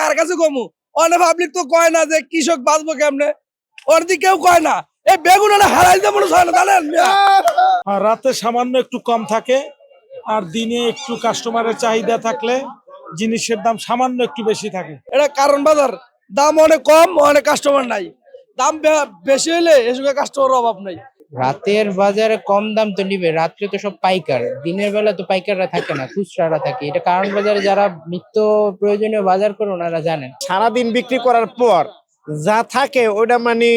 কার কাছে কমু? অনেক পাবলিক তো কয় না যে কৃষক বাঁচবো কেমনে, অনেক কেউ কয় না এই বেগুন হারাইতে মনে হয় না, জানেন? আর রাতে সামান্য একটু কম থাকে, আর দিনে একটু কাস্টমারের চাহিদা থাকলে জিনিসের দাম সামান্য একটু বেশি থাকে। এটা কারণ বাজার দাম অনেক কম, অনেক কাস্টমার নাই। দাম বেশি হইলে এসব কাস্টমার অভাব নাই। রাতের বাজারে কম দাম তো নিবে, রাত্রে তো সব পাইকার, দিনের বেলা তো পাইকাররা থাকে না, খুচরারা থাকে। এটা কারণ বাজারে যারা নিত্য প্রয়োজনীয় বাজার করে ওনারা জানেন। সারাদিন বিক্রি করার পর যা থাকে ওটা মানে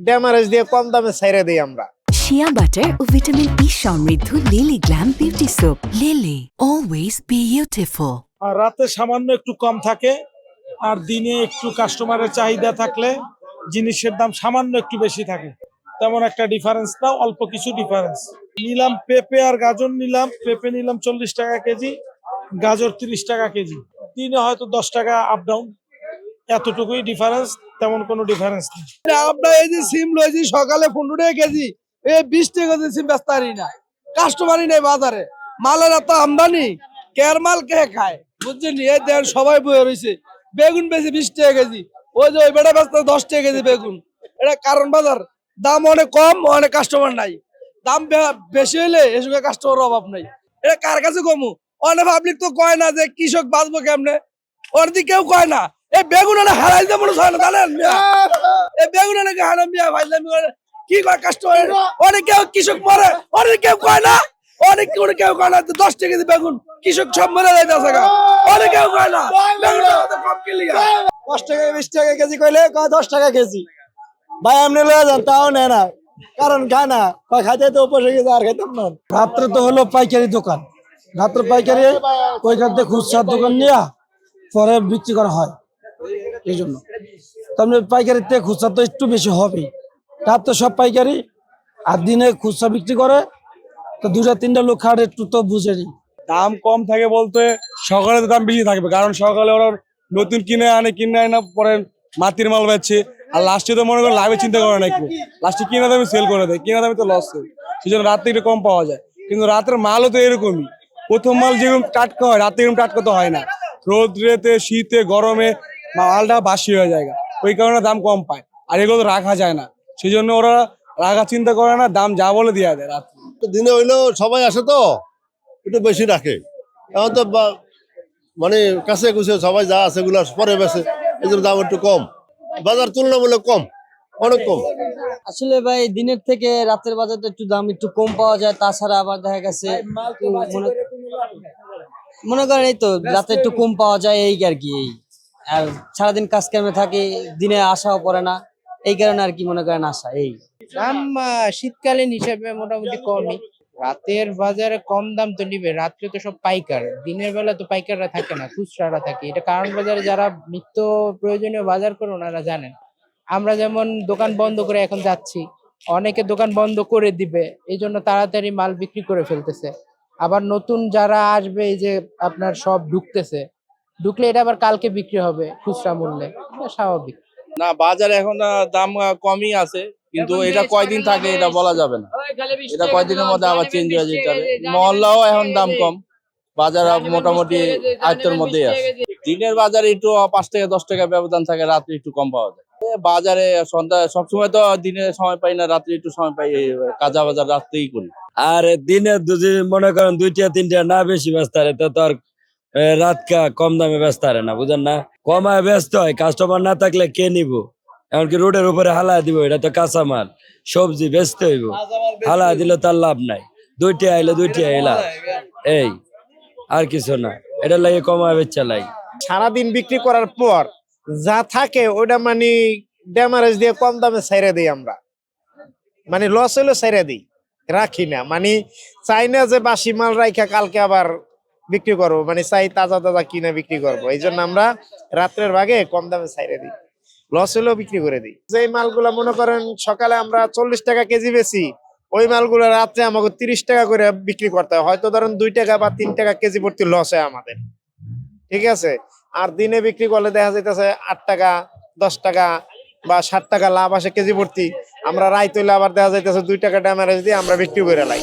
ড্যামারেজ দিয়ে কম দামে ছেড়ে দিই আমরা। শিয়া বাটার ও ভিটামিন ই সমৃদ্ধ Lily glam beauty soap. Lily, always beautiful. আর রাতে সামান্য একটু কম থাকে, আর দিনে একটু কাস্টমারের চাহিদা থাকলে জিনিসের দাম সামান্য একটু বেশি থাকে। তেমন একটা ডিফারেন্স না, অল্প কিছু ডিফারেন্স। নিলাম পেঁপে আর গাজর নিলাম, পেঁপে নিলাম 40 টাকা কেজি, গাজর 30 টাকা কেজি। দিনে হয়তো 10 টাকা আপ ডাউন, এতটুকুই ডিফারেন্স, তেমন কোনো ডিফারেন্স নেই। আপনার এই যে সিম লইছি সকালে 15 টাকা কেজি, এই 20 টাকা কেজি সিম বেচতে পারি না, কাস্টমারই নেই বাজারে। মালের এত আমদানি, কেয়ার মাল কে খায় বুঝছেন? এই দেন সবাই বয়ে রয়েছে। বেগুন বেশি 20 টাকা কেজি, ওই যে ওই বেটা বেচতে 10 টাকা কেজি বেগুন। এটা কারণ বাজার দাম অনেক কম, অনেক কাস্টমার নাই। দাম বেশি হইলে এসব কাস্টমার অভাব নাই। এটা কার কাছে কমু? অনেক পাবলিক তো কয় না যে কৃষক বাঁচবো কেমনে, অনেক কেউ কয় না এই বেগুন হারাইতে মনে হয় না, জানেন? এই বেগুন হারাম মিয়া ভাইলাম কি কয় কাস্টমার, অনেক কেউ কৃষক মরে, অনেক কেউ কয় না, অনেক কেউ কয় না 10 টাকা কেজি বেগুন কৃষক সব মরে যাইতেছে, অনেক কেউ কয় না বেগুন কম কিলি 10 টাকা 20 টাকা কেজি কইলে কয় 10 টাকা কেজি। ভাই আপনি লয়ে যান, তাও নেয় না, কারণ খায় না, খাইতে তো উপসে গেছে আর খাইতাম না। রাত্রে তো হলো পাইকারি দোকান, রাত্রে পাইকারি ওইখান থেকে খুচরার দোকান নিয়ে পরে বিক্রি করা হয়। এই জন্য তাহলে পাইকারির থেকে খুচরা তো একটু বেশি হবেই। রাত্রে সব পাইকারি, আর দিনে খুচরা বিক্রি করে, তো 2-3টা লোক খাট একটু তো বুঝেনি। দাম কম থাকে বলতে সকালে তো দাম বেশি থাকবে, কারণ সকালে ওরা নতুন কিনে আনে পরে মাটির মাল বেচছে, আর লাস্টে তো মনে করেন লাভে চিন্তা করে না, একটু লাস্টে কিনা দামে সেল করে দেয়, কিনা দামে তো লস হয়, সেই জন্য রাত্রে একটু কম পাওয়া যায়। কিন্তু রাতের মালও তো এরকমই, প্রথম মাল যেরকম টাটকা হয় রাতে এরকম টাটকা তো হয় না, রোদ্রেতে শীতে গরমে মালটা বাসি হয়ে যায়, ওই কারণে দাম কম পায়। আর এগুলো তো রাখা যায় না, সেই জন্য ওরা রাখা চিন্তা করে না, দাম যা বলে দেওয়া দেয়। রাত্রে দিনে হইলেও সবাই আসে তো একটু বেশি রাখে, এখন তো মানে কাছে কুছে সবাই যা আছে এগুলো পরে বেছে, এই জন্য দাম একটু কম, বাজার তুলনামূলক কম, অনেক কম। আসলে ভাই দিনের থেকে রাতের বাজারটা একটু দাম একটু কম পাওয়া যায়, তাছাড়া আবার দেখা গেছে মনে করেন এই তো রাতে একটু কম পাওয়া যায়, এই আর কি। এই আর সারাদিন কাজ কামে থাকি, দিনে আসাও পড়ে না, এই কারণে আর কি মনে করেন আসা। এই দাম শীতকালীন হিসেবে মোটামুটি কমই। রাতের বাজারে কম দাম তো নিবে, রাত্রে তো সব পাইকার, দিনের বেলা তো পাইকাররা থাকে না, খুচরারা থাকে। এটা কারণ বাজারে যারা নিত্য প্রয়োজনীয় বাজার করে ওনারা জানেন। আমরা যেমন দোকান বন্ধ করে এখন যাচ্ছি, অনেকে দোকান বন্ধ করে দিবে, এই জন্য তাড়াতাড়ি মাল বিক্রি করে ফেলতেছে। আবার নতুন যারা আসবে, এই যে আপনার সব ঢুকতেছে, ঢুকলে এটা আবার কালকে বিক্রি হবে খুচরা মূল্যে, এটা স্বাভাবিক। না, বাজারে এখন দাম কমই আছে, কিন্তু এটা কয়দিন থাকে এটা বলা যাবে না, এটা কয়দিনের মধ্যে আবার চেঞ্জ হয়ে যেতে পারে। মহল্লাও এখন দাম কম, বাজার মোটামুটি আয়ত্তের মধ্যেই আছে। দিনের বাজারে একটু 5 থেকে 10 টাকা ব্যবধান থাকে, রাত্রে একটু কম পাওয়া যায়। বাজারে সন্ধ্যা সবসময় তো দিনে সময় পাই না, রাত্রে একটু সময় পাই, কাঁচা বাজার রাত্রেই করি। আর দিনে যদি মনে করেন 2-3টা না বেশি ব্যস্ত পারে, তো আর রাতকা কম দামে ব্যস্ত পারে না, বুঝেন না? কমায় ব্যস্ত হয়, কাস্টমার না থাকলে কে নিব? এমনকি রোডের উপরে হালায় দিব, এটা তো কাঁচা মাল, সবজি বেচতে হইব, হালায় দিলে তার লাভ নাই। 2টা আইলে 2টা এলা, এই আর কিছু না, এটা লাগে কমায় বেচা লাগে। সারাদিন বিক্রি করার পর যা থাকে ওটা মানে ড্যামারেজ দিয়ে কম দামে ছেড়ে দিই আমরা, মানে লস হইলে ছেড়ে দিই, রাখি না। মানে চাই না যে বাসি মাল রাখা কালকে আবার বিক্রি করবো, মানে চাই তাজা তাজা কিনে বিক্রি করবো, এই জন্য আমরা রাত্রের ভাগে কম দামে ছেড়ে দিই, লস হলেও বিক্রি করে দিই। যে মালগুলা মনে করেন সকালে আমরা 40 টাকা কেজি বেশি, ওই মালগুলো রাত্রে আমাকে 30 টাকা করে বিক্রি করতে হয়, হয়তো ধরেন 2 টাকা বা 3 টাকা কেজি প্রতি লস হয় আমাদের, ঠিক আছে। আর দিনে বিক্রি করলে দেখা যাইতেছে 8 টাকা 10 টাকা বা 60 টাকা লাভ আসে কেজি প্রতি। আমরা রাইত হইলে আবার দেখা যাইতেছে 2 টাকা ড্যামারেজ দিয়ে আমরা বিক্রি করে লাই।